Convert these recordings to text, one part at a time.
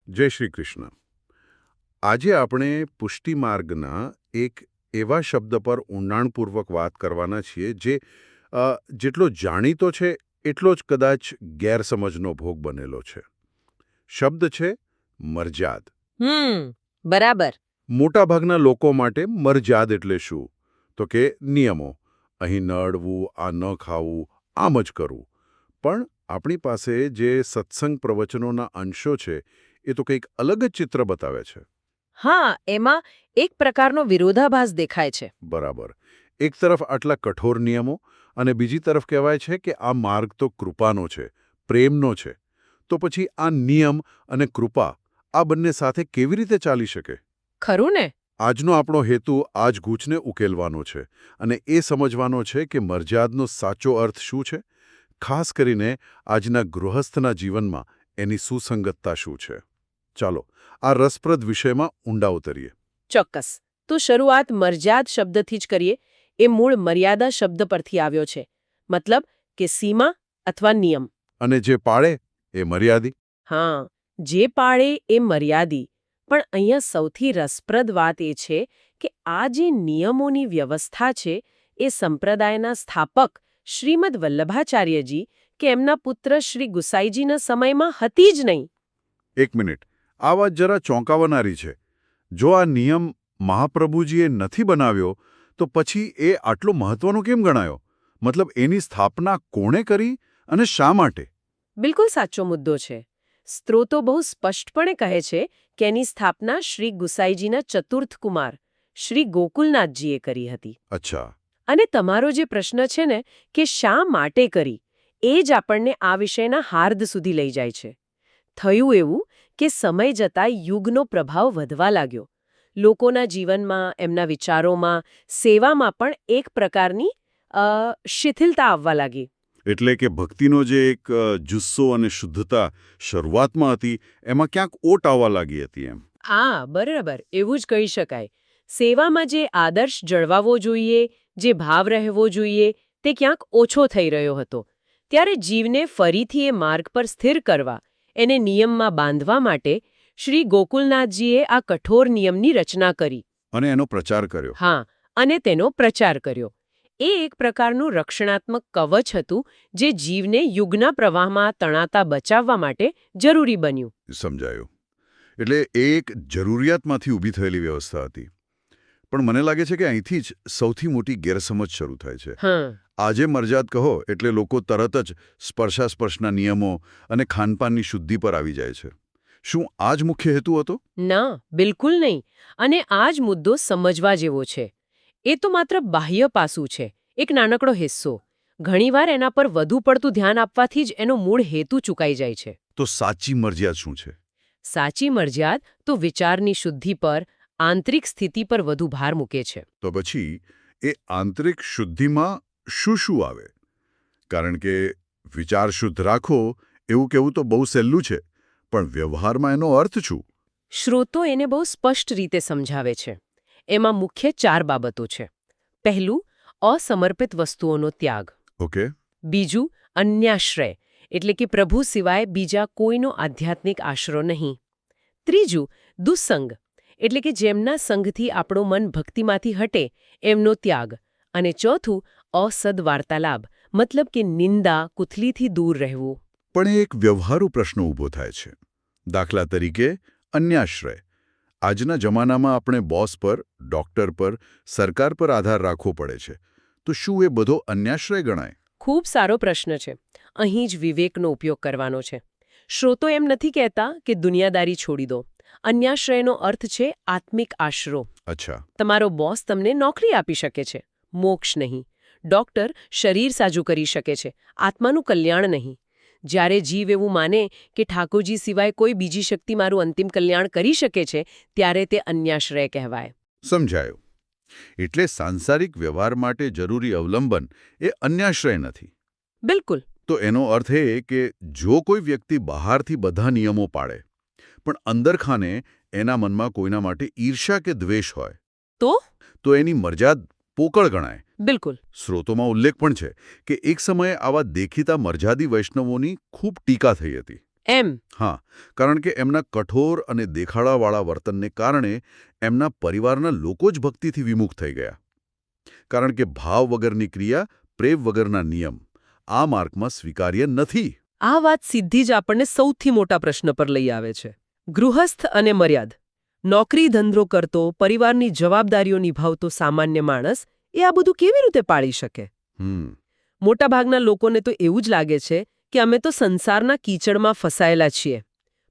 જય શ્રી કૃષ્ણ. આજે આપણે પુષ્ટિ માર્ગના એક એવા શબ્દ પર ઊંડાણપૂર્વક વાત કરવાના છીએ જે જેટલો જાણીતો છે એટલો જ કદાચ ગેરસમજનો ભોગ બનેલો છે. શબ્દ છે મર્યાદ. બરાબર. મોટાભાગના લોકો માટે મર્યાદ એટલે શું? તો કે નિયમો. અહીં ન અડવું, આ ન ખાવું, આમ જ કરવું. પણ આપણી પાસે જે સત્સંગ પ્રવચનોના અંશો છે એ તો કંઈક અલગ જ ચિત્ર બતાવે છે. હા, એમાં એક પ્રકારનો વિરોધાભાસ દેખાય છે. બરાબર. એક તરફ આટલા કઠોર નિયમો અને બીજી તરફ કહેવાય છે કે આ માર્ગ તો કૃપાનો છે, પ્રેમનો છે. તો પછી આ નિયમ અને કૃપા આ બંને સાથે કેવી રીતે ચાલી શકે? ખરું ને? આજનો આપણો હેતુ આ જ ગૂંચને ઉકેલવાનો છે અને એ સમજવાનો છે કે મર્યાદનો સાચો અર્થ શું છે, ખાસ કરીને આજના ગૃહસ્થના જીવનમાં એની સુસંગતતા શું છે. ચાલો આ રસપ્રદ વિષયમાં ઊંડા ઉતરીએ. ચોક્કસ. તો શરૂઆત મર્યાદ શબ્દથી જ કરીએ. એ મૂળ મર્યાદા શબ્દ પરથી આવ્યો છે. મતલબ કે સીમા અથવા નિયમ. અને જે પાળે એ મર્યાદી. હા, જે પાળે એ મર્યાદી. પણ અહીંયા સૌથી રસપ્રદ વાત એ છે કે આ જે નિયમોની વ્યવસ્થા છે એ સંપ્રદાયના સ્થાપક શ્રીમદ વલ્લભાચાર્યજી કે એમના પુત્ર શ્રી ગુસાઈજીના સમયમાં હતી જ નહીં. એક મિનિટ, આ વાત જરા ચોંકાવનારી છે. જો આ નિયમ મહાપ્રભુજીએ નથી બનાવ્યો તો પછી એ આટલો મહત્વનો કેમ ગણાયો? મતલબ એની સ્થાપના કોણે કરી અને શા માટે? બિલકુલ સાચો મુદ્દો છે. સ્ત્રોતો બહુ સ્પષ્ટપણે કહે છે કે એની સ્થાપના શ્રી ગુસાઈજીના ચતુર્થ કુમાર શ્રી ગોકુલનાથજીએ કરી હતી. અચ્છા. અને તમારો જે પ્રશ્ન છે ને કે શા માટે કરી, એ જ આપણને આ વિષયના હાર્દ સુધી લઈ જાય છે. થયું એવું કે સમય જતાં યુગનો પ્રભાવ વધવા લાગ્યો. લોકોના જીવનમાં, એમના વિચારોમાં, સેવામાં પણ એક પ્રકારની શિથિલતા આવવા લાગી. એટલે કે ભક્તિનો જે એક જુસ્સો અને શુદ્ધતા શરૂઆતમાં હતી એમાં ક્યાંક ઓટ આવવા લાગી હતી એમ. બરાબર, એવું જ કહી શકાય. સેવામાં જે આદર્શ જળવાવો જોઈએ, જે ભાવ રહેવો જોઈએ, તે ક્યાંક ઓછો થઈ રહ્યો હતો. ત્યારે જીવને ફરીથી એ માર્ગ પર સ્થિર કરવા, એને નિયમમાં બાંધવા માટે શ્રી ગોકુલનાથજીએ આ કઠોર નિયમની રચના કરી. અને એનો પ્રચાર કર્યો. હા, અને તેનો પ્રચાર કર્યો. એ એક પ્રકારનું રક્ષણાત્મક કવચ હતું જે જીવને યુગના પ્રવાહમાં તણાતા બચાવવા માટે જરૂરી બન્યું. સમજાયું. એટલે એ એક જરૂરિયાતમાંથી ઊભી થયેલી વ્યવસ્થા હતી. પણ મને લાગે છે કે અહીંથી જ સૌથી મોટી ગેરસમજ શરૂ થાય છે. આજે મર્યાદ કહો એટલે લોકો તરત જ સ્પર્શાસ્પર્શના નિયમો અને ખાનપાનની શુદ્ધિ પર આવી જાય છે. શું આ જ મુખ્ય હેતુ હતો? ના, બિલકુલ નહીં. અને આ જ મુદ્દો સમજવા જેવો છે. એ તો માત્ર બાહ્ય પાસું છે, એક નાનકડો હિસ્સો. ઘણીવાર એના પર વધુ પડતું ધ્યાન આપવાથી જ એનો મૂળ હેતુ ચૂકાઈ જાય છે. તો સાચી મર્યાદ શું છે? સાચી મર્યાદ તો વિચારની શુદ્ધિ પર, આંતરિક સ્થિતિ પર વધુ ભાર મૂકે છે. તો પછી એ આંતરિક શુદ્ધિમાં શું શું આવે? કારણ કે વિચાર શુદ્ધ રાખો એવું કહેવું તો બહુ સહેલું છે, પણ વ્યવહારમાં એનો અર્થ શું? શ્રોતો એને બહુ સ્પષ્ટ રીતે સમજાવે છે. એમાં મુખ્ય 4 બાબતો છે. પહેલું, અસમર્પિત વસ્તુઓનો ત્યાગ. ઓકે. બીજું, અન્યાશ્રય, એટલે કે પ્રભુ સિવાય બીજા કોઈનો આધ્યાત્મિક આશરો નહીં. ત્રીજું, દુસ્સંગ, એટલે કે જેમના સંગથી આપણો મન ભક્તિમાંથી હટે એમનો ત્યાગ. અને ચોથું, અસદ્વાર્તાલાપ, મતલબ કે નિંદા, કુથલીથી દૂર રહેવું. પણ એ એક વ્યવહારુ પ્રશ્ન ઊભો થાય છે. દાખલા તરીકે અન્યાશ્રય. આજના જમાનામાં આપણે બોસ પર, ડોક્ટર પર, સરકાર પર આધાર રાખવો પડે છે. તો શું એ બધો અન્યાશ્રય ગણાય? ખૂબ સારો પ્રશ્ન છે. અહીં જ વિવેકનો ઉપયોગ કરવાનો છે. શ્રોતો એમ નથી કહેતા કે દુનિયાદારી છોડી દો. અન્યાશ્રયનો અર્થ છે આત્મિક આશરો. અચ્છા. તમારો બોસ તમને નોકરી આપી શકે છે, મોક્ષ નહીં. ડોક્ટર શરીર સાજું કરી શકે છે, આત્માનું કલ્યાણ નહીં. જ્યારે જીવ એવું માને કે ઠાકોરજી સિવાય કોઈ બીજી શક્તિ મારું અંતિમ કલ્યાણ કરી શકે છે, ત્યારે તે અન્યાશ્રય કહેવાય. સમજાયું. એટલે સાંસારિક વ્યવહાર માટે જરૂરી અવલંબન એ અન્યાશ્રય નથી. બિલકુલ. તો એનો અર્થ એ કે જો કોઈ વ્યક્તિ બહારથી બધા નિયમો પાળે, પણ અંદરખાને એના મનમાં કોઈના માટે ઈર્ષ્યા કે દ્વેષ હોય, તો એની મર્યાદ પોકળ ગણાય. બિલકુલ. સ્રોતોમાં ઉલ્લેખ પણ છે કે એક સમયે આવા દેખીતા મર્યાદી વૈષ્ણવોની ખૂબ ટીકા થઈ હતી. એમ હા, કારણ કે એમના કઠોર અને દેખાડાવાળા વર્તનને કારણે એમના પરિવારના લોકો જ ભક્તિથી વિમુખ થઈ ગયા. કારણ કે ભાવ વગરની ક્રિયા, પ્રેમ વગરના નિયમ આ માર્ગમાં સ્વીકાર્ય નથી. આ વાત સીધી જ આપણને સૌથી મોટા પ્રશ્ન પર લઈ આવે છે. ગૃહસ્થ અને મર્યાદ. નોકરી ધંધો કરતો, પરિવારની જવાબદારીઓ નિભાવતો સામાન્ય માણસ એ આ બધું કેવી રીતે પાળી શકે? મોટાભાગના લોકોને તો એવું જ લાગે છે કે અમે તો સંસારના કીચડમાં ફસાયેલા છીએ.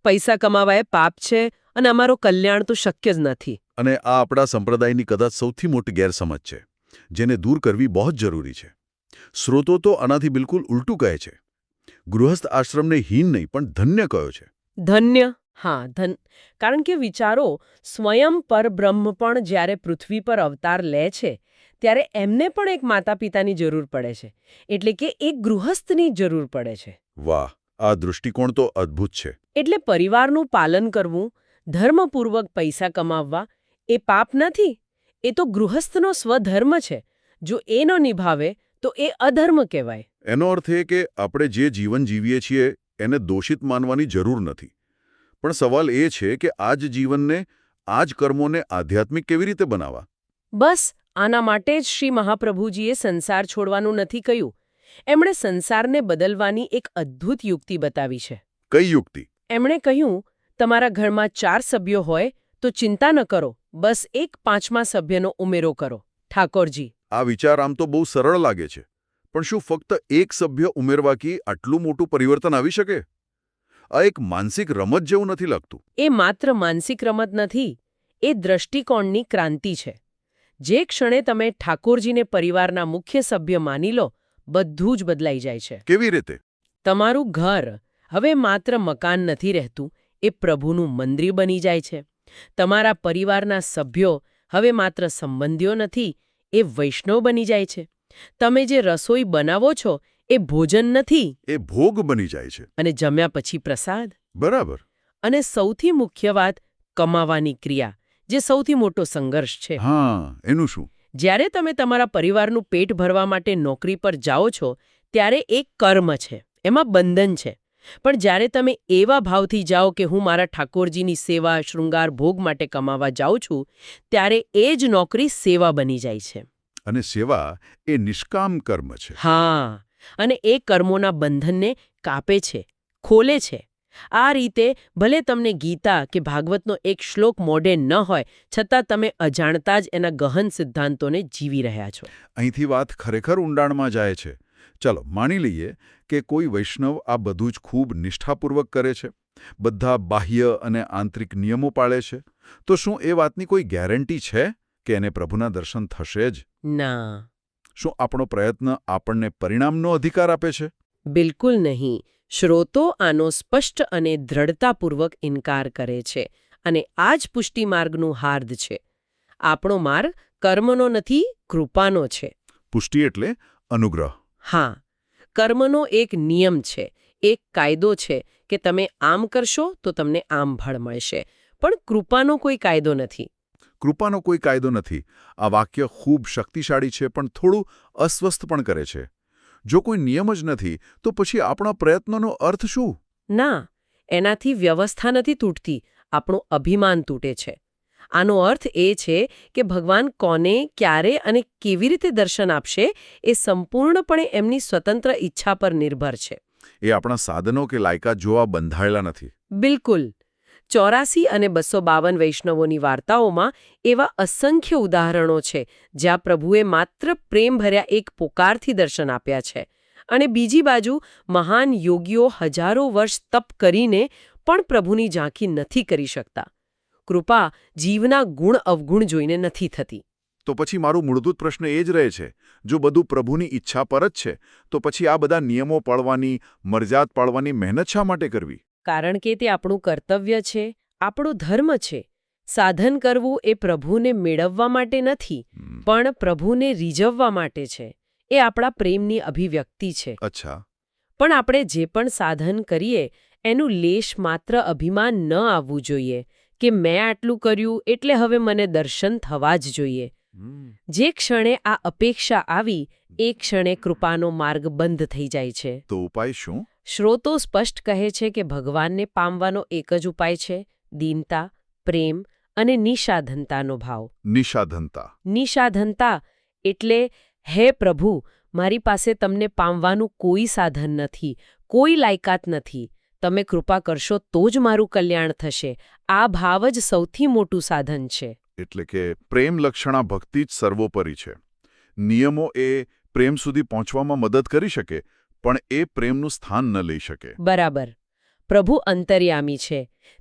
પૈસા કમાવા એ પાપ છે અને અમારો કલ્યાણ તો શક્ય જ નથી. અને આ આપણા સંપ્રદાયની કદાચ સૌથી મોટી ગેરસમજ છે, જેને દૂર કરવી બહુ જ જરૂરી છે. સ્રોતો તો આનાથી બિલકુલ ઉલટું કહે છે. ગૃહસ્થ આશ્રમને હીન નહીં પણ ધન્ય કહ્યો છે. ધન્ય, હા, કારણ કે વિચારો, સ્વયં પરબ્રહ્મ પણ જ્યારે પૃથ્વી પર અવતાર લે છે ત્યારે એમને પણ એક માતા પિતાની જરૂર પડે છે. એટલે કે એક ગૃહસ્થની જરૂર પડે છે. વાહ, આ દૃષ્ટિકોણ તો અદ્ભુત છે. એટલે પરિવારનું પાલન કરવું, ધર્મપૂર્વક પૈસા કમાવવા એ પાપ નથી. એ તો ગૃહસ્થનો સ્વધર્મ છે. જો એ ન નિભાવે તો એ અધર્મ કહેવાય. એનો અર્થ એ કે આપણે જે જીવન જીવીએ છીએ એને દોષિત માનવાની જરૂર નથી. પણ સવાલ એ છે કે આ જ જીવનને, આ જ કર્મોને આધ્યાત્મિક કેવી રીતે બનાવવા? બસ આના માટે જ શ્રી મહાપ્રભુજીએ સંસાર છોડવાનું નથી કહ્યું. એમણે સંસારને બદલવાની એક અદ્ભુત યુક્તિ બતાવી છે. કઈ યુક્તિ? એમણે કહ્યું, તમારા ઘરમાં 4 સભ્યો હોય તો ચિંતા ન કરો, બસ એક 5મા સભ્યનો ઉમેરો કરો, ઠાકોરજી. આ વિચાર આમ તો બહુ સરળ લાગે છે, પણ શું ફક્ત એક સભ્ય ઉમેરવાથી આટલું મોટું પરિવર્તન આવી શકે? આ એક માનસિક રમત જેવું નથી લાગતું? એ માત્ર માનસિક રમત નથી, એ દ્રષ્ટિકોણની ક્રાંતિ છે. જે ક્ષણે તમે ઠાકોરજીને પરિવારના મુખ્ય સભ્ય માની લો, બધું જ બદલાઈ જાય છે. કેવી રીતે? તમારું ઘર હવે માત્ર મકાન નથી રહેતું, એ પ્રભુનું મંદિર બની જાય છે. તમારા પરિવારના સભ્યો હવે માત્ર સંબંધીઓ નથી, એ વૈષ્ણવ બની જાય છે. તમે જે રસોઈ બનાવો છો એ ભોજન નથી, એ ભોગ બની જાય છે. અને જમ્યા પછી પ્રસાદ. બરાબર. અને સૌથી મુખ્ય વાત, કમાવાની ક્રિયા, જે સૌથી મોટો સંઘર્ષ છે. હા, એનું શું? જ્યારે તમે તમારા પરિવારનું પેટ ભરવા માટે નોકરી પર જાઓ છો ત્યારે એક કર્મ છે, એમાં બંધન છે. પણ જ્યારે તમે એવા ભાવથી જાઓ કે હું મારા ઠાકોરજીની સેવા, શૃંગાર, ભોગ માટે કમાવા જાઉં છું, ત્યારે એ જ નોકરી સેવા બની જાય છે. અને સેવા એ નિષ્કામ કર્મ છે. હા, અને એ કર્મોના બંધનને કાપે છે, ખોલે છે. આ રીતે ભલે તમને ગીતા કે ભાગવતનો એક શ્લોક મોઢે ન હોય, છતાં તમે અજાણતા જ એના ગહન સિદ્ધાંતોને જીવી રહ્યા છો. અહીંથી વાત ખરેખર ઊંડાણમાં જાય છે. ચલો, માની લઈએ કે કોઈ વૈષ્ણવ આ બધું જ ખૂબ નિષ્ઠાપૂર્વક કરે છે, બધા બાહ્ય અને આંતરિક નિયમો પાળે છે, તો શું એ વાતની કોઈ ગેરંટી છે કે એને પ્રભુના દર્શન થશે જ? ના. શું આપણો પ્રયત્ન આપણને પરિણામનો અધિકાર આપે છે? બિલકુલ નહીં. શ્રોતો આનો સ્પષ્ટ અને દ્રઢતાપૂર્વક ઇનકાર કરે છે, અને આ જ પુષ્ટિ માર્ગનું હાર્દ છે. આપણો માર્ગ કર્મનો નથી, કૃપાનો છે. પુષ્ટિ એટલે અનુગ્રહ. હા, કર્મનો એક નિયમ છે, એક કાયદો છે કે તમે આમ કરશો તો તમને આમ ફળ મળશે. પણ કૃપાનો કોઈ કાયદો નથી. કૃપાનો કોઈ કાયદો નથી. આ વાક્ય ખૂબ શક્તિશાળી છે, પણ થોડું અસ્વસ્થ પણ કરે છે. જો કોઈ નિયમ જ નથી, તો પછી આપણા પ્રયત્નોનો અર્થ શું? ના, એનાથી વ્યવસ્થા નથી તૂટતી, આપણું અભિમાન તૂટે છે. આનો અર્થ એ છે કે ભગવાન કોને, ક્યારે અને કેવી રીતે દર્શન આપશે એ સંપૂર્ણપણે એમની સ્વતંત્ર ઈચ્છા પર નિર્ભર છે. એ આપણા સાધનો કે લાયકાત જોવા બંધાયેલા નથી. બિલકુલ. 84 અને 252 વૈષ્ણવોની વાર્તાઓમાં એવા અસંખ્ય ઉદાહરણો છે જ્યાં પ્રભુએ માત્ર પ્રેમભર્યા એક પોકારથી દર્શન આપ્યા છે. અને બીજી બાજુ મહાન યોગીઓ હજારો વર્ષ તપ કરીને પણ પ્રભુની ઝાંખી નથી કરી શકતા. કૃપા જીવના ગુણ અવગુણ જોઈને નથી થતી. તો પછી મારું મૂળભૂત પ્રશ્ન એ જ રહે છે, જો બધું પ્રભુની ઈચ્છા પર જ છે, તો પછી આ બધા નિયમો પાળવાની, મર્યાદા પાળવાની મહેનત શા માટે કરવી? કારણ કે તે આપણું કર્તવ્ય છે, આપણો ધર્મ છે. સાધન કરવું એ પ્રભુને મેળવવા માટે નથી, પણ પ્રભુને રીઝવવા માટે છે. એ આપણા પ્રેમની અભિવ્યક્તિ છે. અચ્છા. પણ આપણે જે પણ સાધન કરીએ એનું લેશ માત્ર અભિમાન ન આવવું જોઈએ કે મેં આટલું કર્યું એટલે હવે મને દર્શન થવા જ જોઈએ. જે ક્ષણે આ અપેક્ષા આવી, એ ક્ષણે કૃપાનો માર્ગ બંધ થઈ જાય છે. તો ઉપાય શું? શ્રોતો સ્પષ્ટ કહે છે કે ભગવાનને પામવાનો એક જ ઉપાય છે દીનતા, પ્રેમ અને નિષાધનતાનો ભાવ. નિષાધનતા. નિષાધનતા એટલે હે પ્રભુ, મારી પાસે તમને પામવાનું કોઈ સાધન નથી, કોઈ લાયકાત નથી. તમે કૃપા કરશો તો જ મારું કલ્યાણ થશે. આ ભાવ જ સૌથી મોટું સાધન છે. એટલે કે પ્રેમ લક્ષણા ભક્તિ જ સર્વોપરી છે. નિયમો એ પ્રેમ સુધી પહોંચવામાં મદદ કરી શકે, પણ એ પ્રેમનું સ્થાન ન લઈ શકે. બરાબર. પ્રભુ અંતર્યામી છે.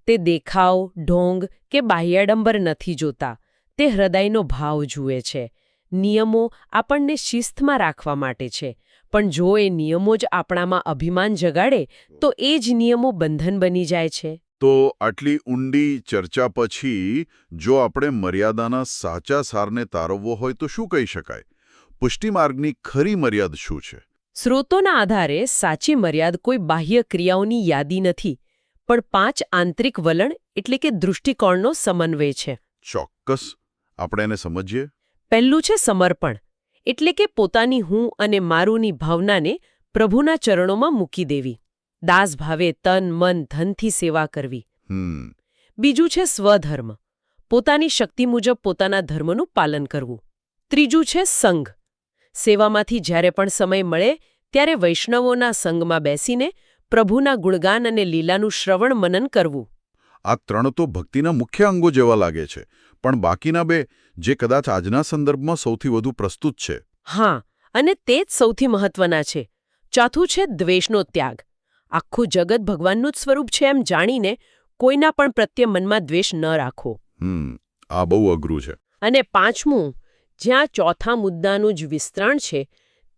તે દેખાવ, ઢોંગ કે બાહ્યાડંબર નથી જોતા. તે હૃદયનો ભાવ જુએ છે. નિયમો આપણને શિસ્તમાં રાખવા માટે છે, પણ જો એ નિયમો જ આપણામાં અભિમાન જગાડે તો એ જ નિયમો બંધન બની જાય છે. તો આટલી ઊંડી ચર્ચા પછી જો આપણે મર્યાદાના સાચા સારને તારવવો હોય તો શું કહી શકાય? પુષ્ટિમાર્ગની ખરી મર્યાદ શું છે? સ્રોતોના આધારે સાચી મર્યાદ કોઈ બાહ્ય ક્રિયાઓની યાદી નથી, પણ 5 આંતરિક વલણ એટલે કે દૃષ્ટિકોણનો સમન્વય છે. ચોક્કસ. આપણે એને સમજીએ. પહેલું છે સમર્પણ, એટલે કે પોતાની હું અને મારુંની ભાવનાને પ્રભુના ચરણોમાં મૂકી દેવી. દાસ ભાવે તન, મન, ધનથી સેવા કરવી. બીજું છે સ્વધર્મ, પોતાની શક્તિ મુજબ પોતાના ધર્મનું પાલન કરવું. ત્રીજું છે સંઘ, સેવામાંથી જ્યારે પણ સમય મળે ત્યારે વૈષ્ણવોના સંગમાં બેસીને પ્રભુના ગુણગાન અને લીલાનું શ્રવણ મનન કરવું. આ 3 તો ભક્તિના મુખ્ય અંગો જેવા લાગે છે, પણ બાકીના 2 જે કદાચ આજના સંદર્ભમાં સૌથી વધુ પ્રસ્તુત છે. હા, અને તે જ સૌથી મહત્વના છે. ચોથું છે દ્વેષનો ત્યાગ. આખું જગત ભગવાનનું જ સ્વરૂપ છે એમ જાણીને કોઈના પણ પ્રત્યે મનમાં દ્વેષ ન રાખવો. આ બહુ અઘરું છે. અને પાંચમું, જ્યાં ચોથા મુદ્દાનું જ વિસ્તરણ છે,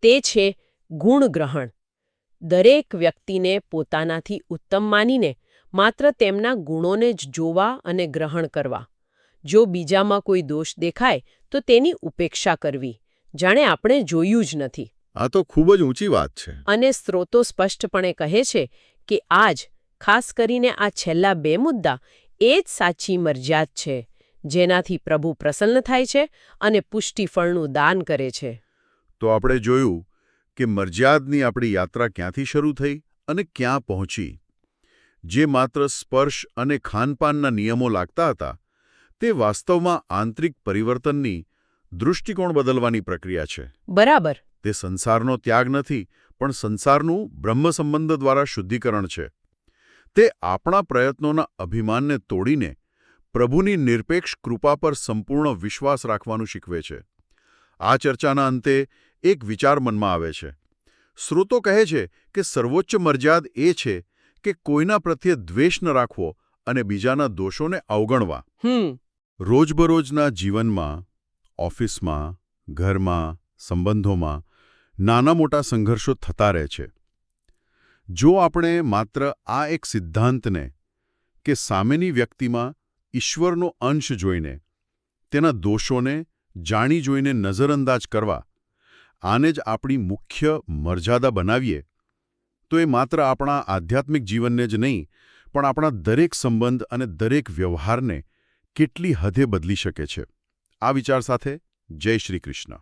તે છે ગુણગ્રહણ. દરેક વ્યક્તિને પોતાનાથી ઉત્તમ માનીને માત્ર તેમના ગુણોને જ જોવા અને ગ્રહણ કરવા. જો બીજામાં કોઈ દોષ દેખાય તો તેની ઉપેક્ષા કરવી, જાણે આપણે જોયું જ નથી. આ તો ખૂબ જ ઊંચી વાત છે. અને સ્ત્રોતો સ્પષ્ટપણે કહે છે કે આજ, ખાસ કરીને આ છેલ્લા 2 મુદ્દા, એ જ સાચી મર્યાદ છે, જેનાથી પ્રભુ પ્રસન્ન થાય છે અને પુષ્ટિફળનું દાન કરે છે. તો આપણે જોયું કે મર્યાદની આપણી યાત્રા ક્યાંથી શરૂ થઈ અને ક્યાં પહોંચી. જે માત્ર સ્પર્શ અને ખાનપાનના નિયમો લાગતા હતા, તે વાસ્તવમાં આંતરિક પરિવર્તનની, દૃષ્ટિકોણ બદલવાની પ્રક્રિયા છે. બરાબર. તે સંસારનો ત્યાગ નથી, પણ સંસારનું બ્રહ્મ સંબંધ દ્વારા શુદ્ધિકરણ છે. તે આપણા પ્રયત્નોના અભિમાનને તોડીને પ્રભુની નિરપેક્ષ કૃપા પર સંપૂર્ણ વિશ્વાસ રાખવાનું શીખવે છે. આ ચર્ચાના અંતે એક વિચાર મનમાં આવે છે. સ્રોતો કહે છે કે સર્વોચ્ચ મર્યાદ એ છે કે કોઈના પ્રત્યે દ્વેષ ન રાખવો અને બીજાના દોષોને અવગણવા. રોજબરોજના જીવનમાં, ઓફિસમાં, ઘરમાં, સંબંધોમાં નાના મોટા સંઘર્ષો થતા રહે છે. જો આપણે માત્ર આ એક સિદ્ધાંતને કે સામેની વ્યક્તિમાં ઈશ્વરનો અંશ જોઈને, તેના દોષોને જાણી જોઈને નજરઅંદાજ કરવા, આને જ આપણી મુખ્ય મર્યાદા બનાવીએ, તો એ માત્ર આપણા આધ્યાત્મિક જીવનને જ નહીં, પણ આપણા દરેક સંબંધ અને દરેક વ્યવહારને કેટલી હદે બદલી શકે છે. આ વિચાર સાથે જય શ્રી કૃષ્ણ.